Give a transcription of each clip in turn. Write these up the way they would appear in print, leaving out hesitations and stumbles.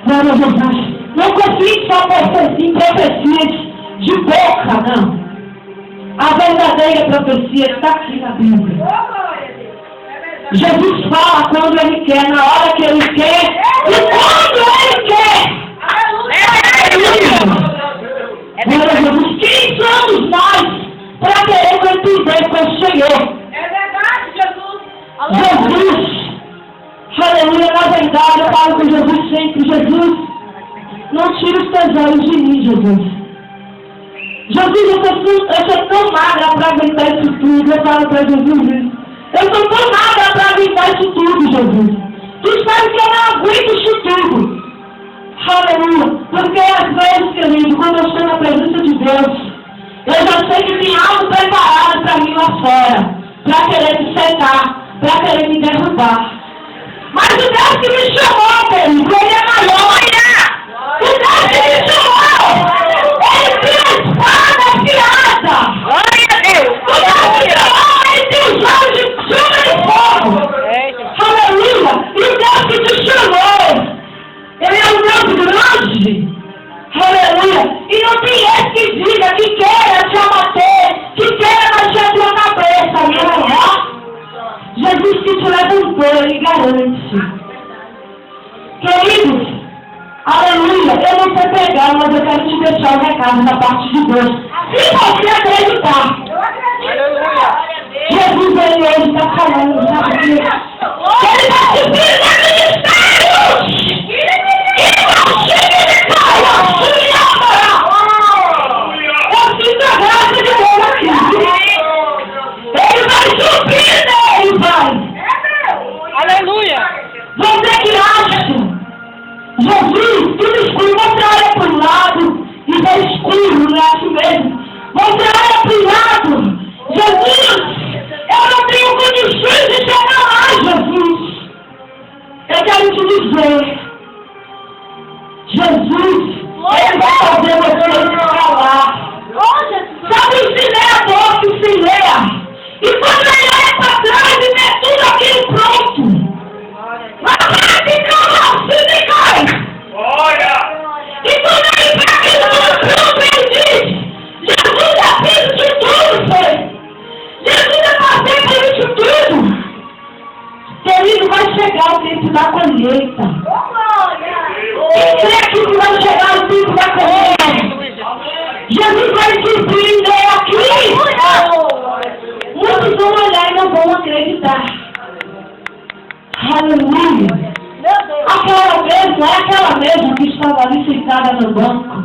Glória a Jesus. Não confie só em profecias de boca, não. A verdadeira profecia está aqui na Bíblia. Jesus fala quando Ele quer, na hora que Ele quer e quando Ele quer. Glória a Jesus. Quem somos nós para querer contender com o Senhor? É verdade, Jesus. Jesus. Aleluia. Na verdade, eu falo com Jesus sempre. Jesus, não tira os teus olhos de mim, Jesus. Jesus, eu sou tão magra para aguentar isso tudo. Eu falo para Jesus isso. Eu sou tão magra para aguentar isso tudo, Jesus. Tu sabes que eu não aguento isso tudo. Aleluia. Porque às vezes, querido, quando eu estou na presença de Deus, eu já sei que tem algo preparado para mim lá fora. Para querer me secar, para querer me derrubar. Mas o Deus que me chamou, querido, Ele é maior. O Deus que me chamou, Ele tem a espada afiada. Glória a Deus. O Deus que me chamou, Ele tem os olhos de chama de fogo. Aleluia. E o Deus que te chamou, Ele é um Deus grande. Aleluia. E não tem esse que diga que queira te abater, que queira mexer a tua cabeça, não. Jesus que te levantou, Ele garante. Queridos, aleluia, eu não sei pegar, mas eu quero te deixar o recado da parte de Deus. Se você acreditar, Jesus, Ele hoje está falando, sabe? Ele está subindo a ministérios! E não chega de cara! Eu sinto a graça de Deus aqui. Ele vai subir, Ele vai. Aleluia. Você que acha, Jesus, tudo escuro, você olha para o lado e vê escuro, não é assim mesmo? Você olha para o lado, Jesus, eu não tenho condições de chegar lá, Jesus. Eu quero te dizer, Jesus, Ele vai fazer você falar. Sabe o semeador que semeia? E quando ele olha para trás e vê tudo aquilo pronto, vai ficar assim, me cai. E quando ele vê aquilo tudo pronto, ele diz, Jesus já fez isso tudo, Senhor. Jesus já passei por isso tudo. Querido, vai chegar o tempo da colheita. E crê que vai chegar o tempo da colheita. Jesus vai surpreender aqui. Muitos vão olhar e não vão acreditar. Aleluia. Aquela mesma que estava ali sentada no banco.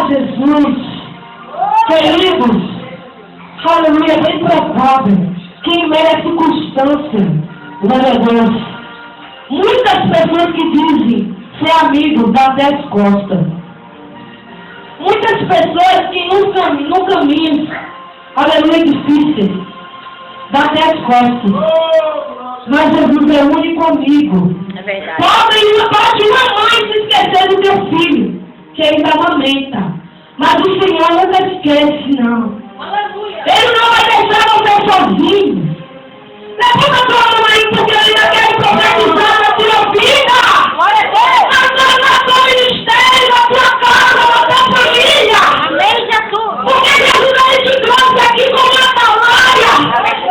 Jesus. Queridos, aleluia, é bem provável que em meia circunstância, glória a Deus, muitas pessoas que dizem ser amigos dão até as costas. Muitas pessoas que no caminho, aleluia, difícil, dá até as costas. Mas Jesus é único amigo. É verdade. Pode uma mãe se esquecer do teu filho, que ainda amamenta. Mas o Senhor nunca esquece, não. Ele não vai deixar você sozinho. Levanta a tua mão aí, porque Ele ainda quer profetizar na tua vida. Na tua ministério, na tua casa, na tua família. Amém, Jesus. Porque Jesus, Ele te trouxe aqui como uma palavra.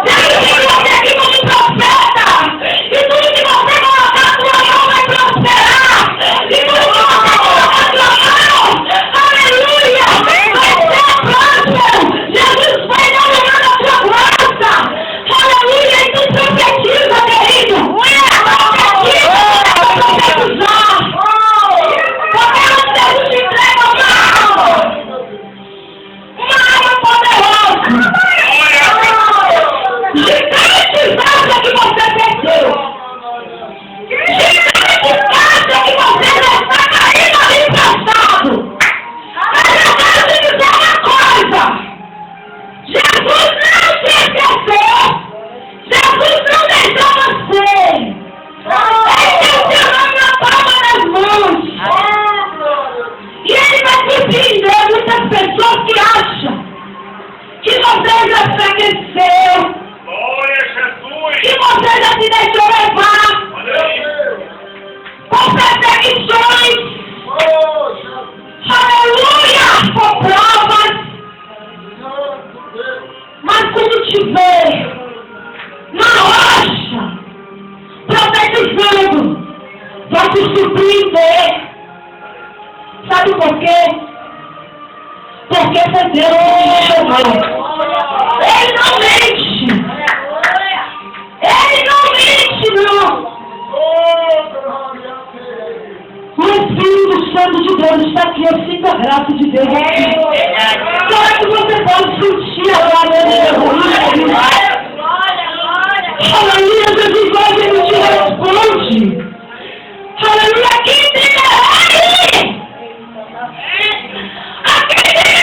Ele te trouxe aqui como profeta. E tudo que você colocar a tua mão vai prosperar. E tudo que você colocar a tua mão, aleluia, vai ser próspero. Jesus vai dominar a tua graça. Aleluia, e tu profetiza, querido. Profetizar. Porque você te entrega uma arma poderosa. Gigante casa que você perdeu. Gigante casa que você já está caindo ali passado. Mas eu quero te dizer uma coisa. Jesus não te esqueceu. Jesus não deixou você. Ele tem o seu nome na palma das mãos. E Ele vai surpreender muitas pessoas que acham que você já enfraqueceu. Que você já se deixou levar. te surpreender. Sabe por quê? Porque foi Deus que te chamou. Ele não mente. Ele não mente, não. O Espírito Santo de Deus está aqui. Eu sinto a graça de Deus aqui. Será que você pode sentir a glória de Deus? Aleluia, Jesus vai e Ele te responde. Aleluia, quem tem aí? Aquele tem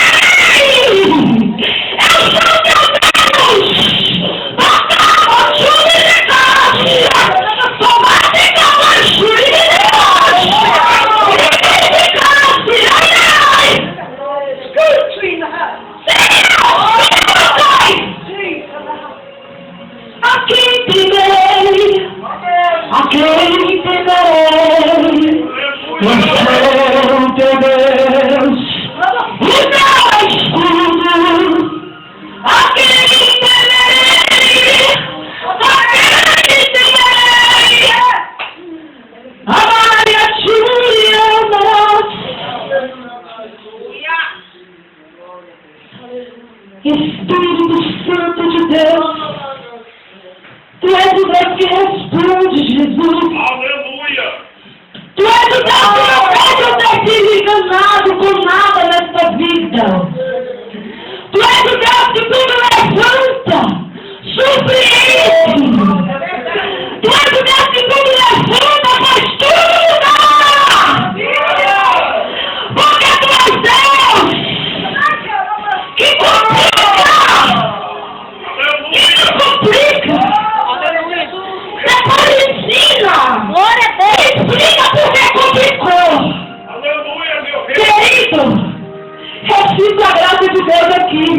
aí! Eu sou teu Deus! Bacava, júri de caixa! Tomate, calma, júri de caixa! Aqui temerei, aquele temerei, eu sou teu Deus, o meu escudo. Aquele temerei, aquele temerei, amai a ti e amas. Espírito Santo de Deus, Tu és o Deus que responde, Jesus. Aleluia! Tu és o Deus que não pode ter sido enganado com nada nesta vida. Tu és o Deus que tudo levanta, surpreende. Tu és o Deus que tudo levanta, faz tudo mudar. Porque Tu és Deus que complica. Que não complica. Depois ensina. Glória a Deus. Explica por que complicou. Aleluia, meu rei! Querido, eu sinto a graça de Deus aqui.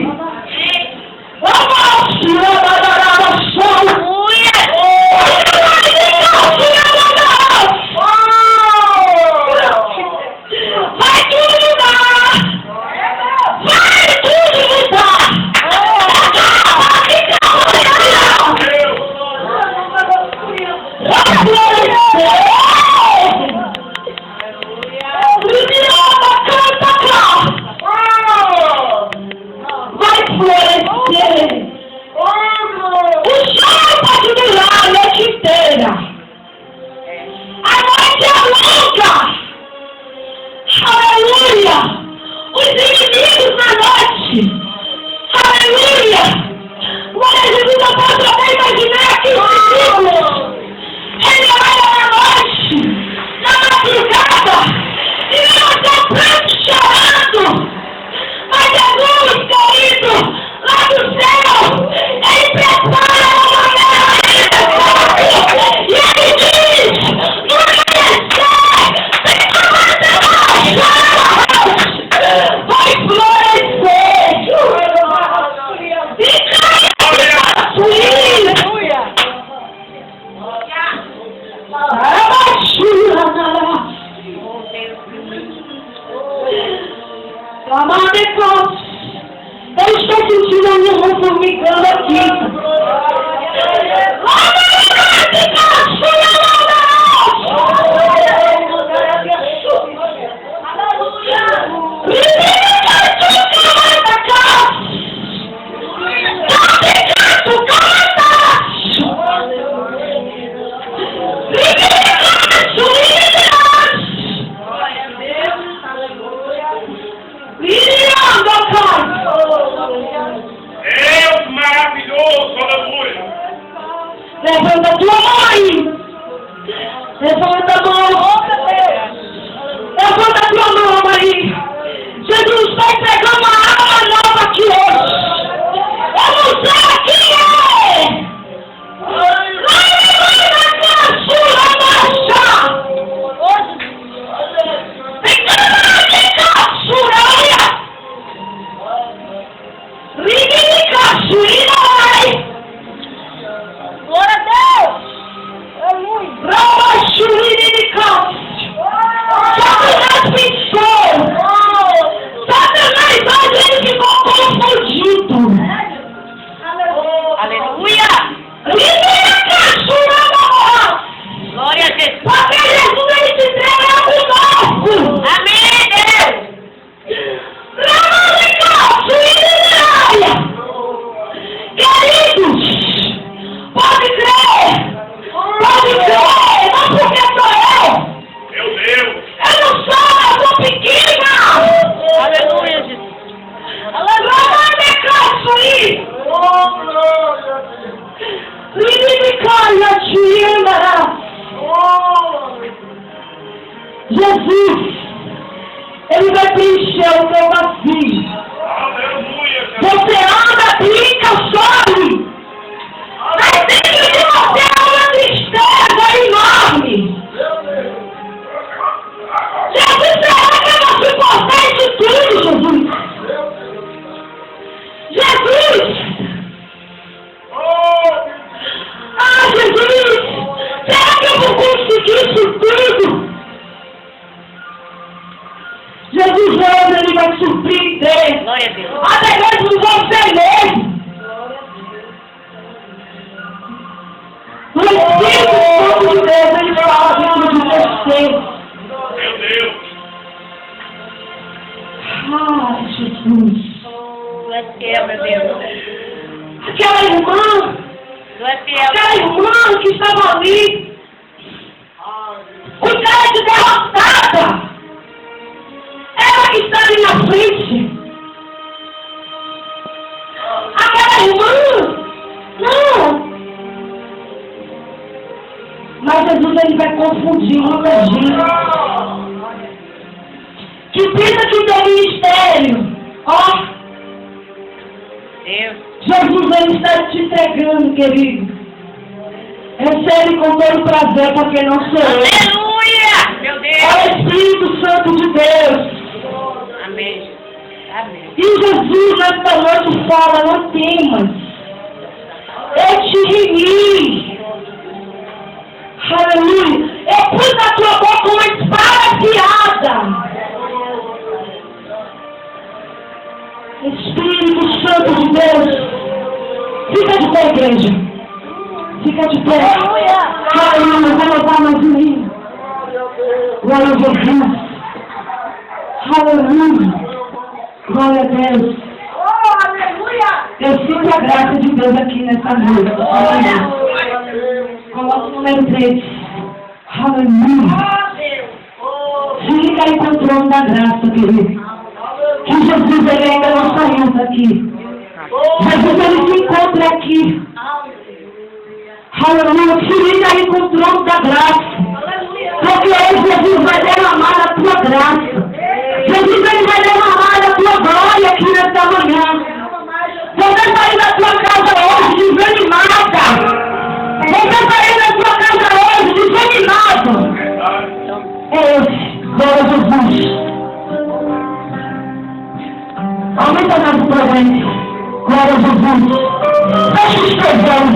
Vai tudo mudar. Vai tudo mudar. Vai florescer. O sol pode durar a noite inteira. A noite é longa. Aleluia. Os inimigos na noite. Aleluia. Glória a Jesus, eu posso até imaginar aqui os inimigos. Ele olha na noite, na madrugada, e nós estamos chorando. Mas Jesus, querido, lá do céu, Ele prepara uma maneira e Ele diz, no amanhecer, vai florescer. E eu estou sentindo a minha mão formigando aqui. Deus maravilhoso! Jesus, Ele vai preencher o teu vazio. Aleluia, Jesus. Você anda, brinca, chore. Mas dentro de você há uma tristeza enorme. Jesus, será que eu não te importei de tudo, Jesus? Jesus! Ah, Jesus! Será que eu vou conseguir isso tudo? Jesus hoje, Ele vai te surpreender. Glória a Deus. Até mesmo você mesmo. O Espírito Santo de Deus, Ele fala dentro de você. Meu Deus. Ah, Jesus. Tu és fiel, meu Deus. Aquela irmã, Tu és fiel. aquela irmã que estava ali, com cara de derrotada. Ela que está ali na frente. Aquela irmã, não. Mas Jesus, Ele vai confundir muita gente que pensa que tem ministério. Ó, Deus. Jesus, Ele está te entregando, querido. Recebe com todo prazer, porque não sou eu. Aleluia! Meu É o Deus. Espírito Santo de Deus. Amém, Jesus. Amém. E Jesus, nesta noite, fala: não temas. Eu te remi. Aleluia. Eu pus na tua boca uma espada afiada. Espírito Santo de Deus. Fica de pé, igreja. Fica de pé. Aleluia. Vou levar mais um hino. Glória a Jesus. Aleluia. Glória a Deus. Eu sinto a graça de Deus aqui nessa noite. Aleluia. Coloca o número 3. Aleluia. Fica aí com o trono da graça, querido. Que Jesus, Ele ainda não saiu daqui. Jesus, Ele se encontra aqui. Aleluia. Fica aí com o trono da graça. Porque hoje Jesus vai derramar a tua graça. Jesus, Ele vai derramar a tua glória aqui nesta manhã. Você sair da tua casa hoje desanimada. Você sair da tua casa hoje desanimado. É esse. Glória a Jesus. Aumenta mais o presente. Glória a Jesus. Feche os teus olhos,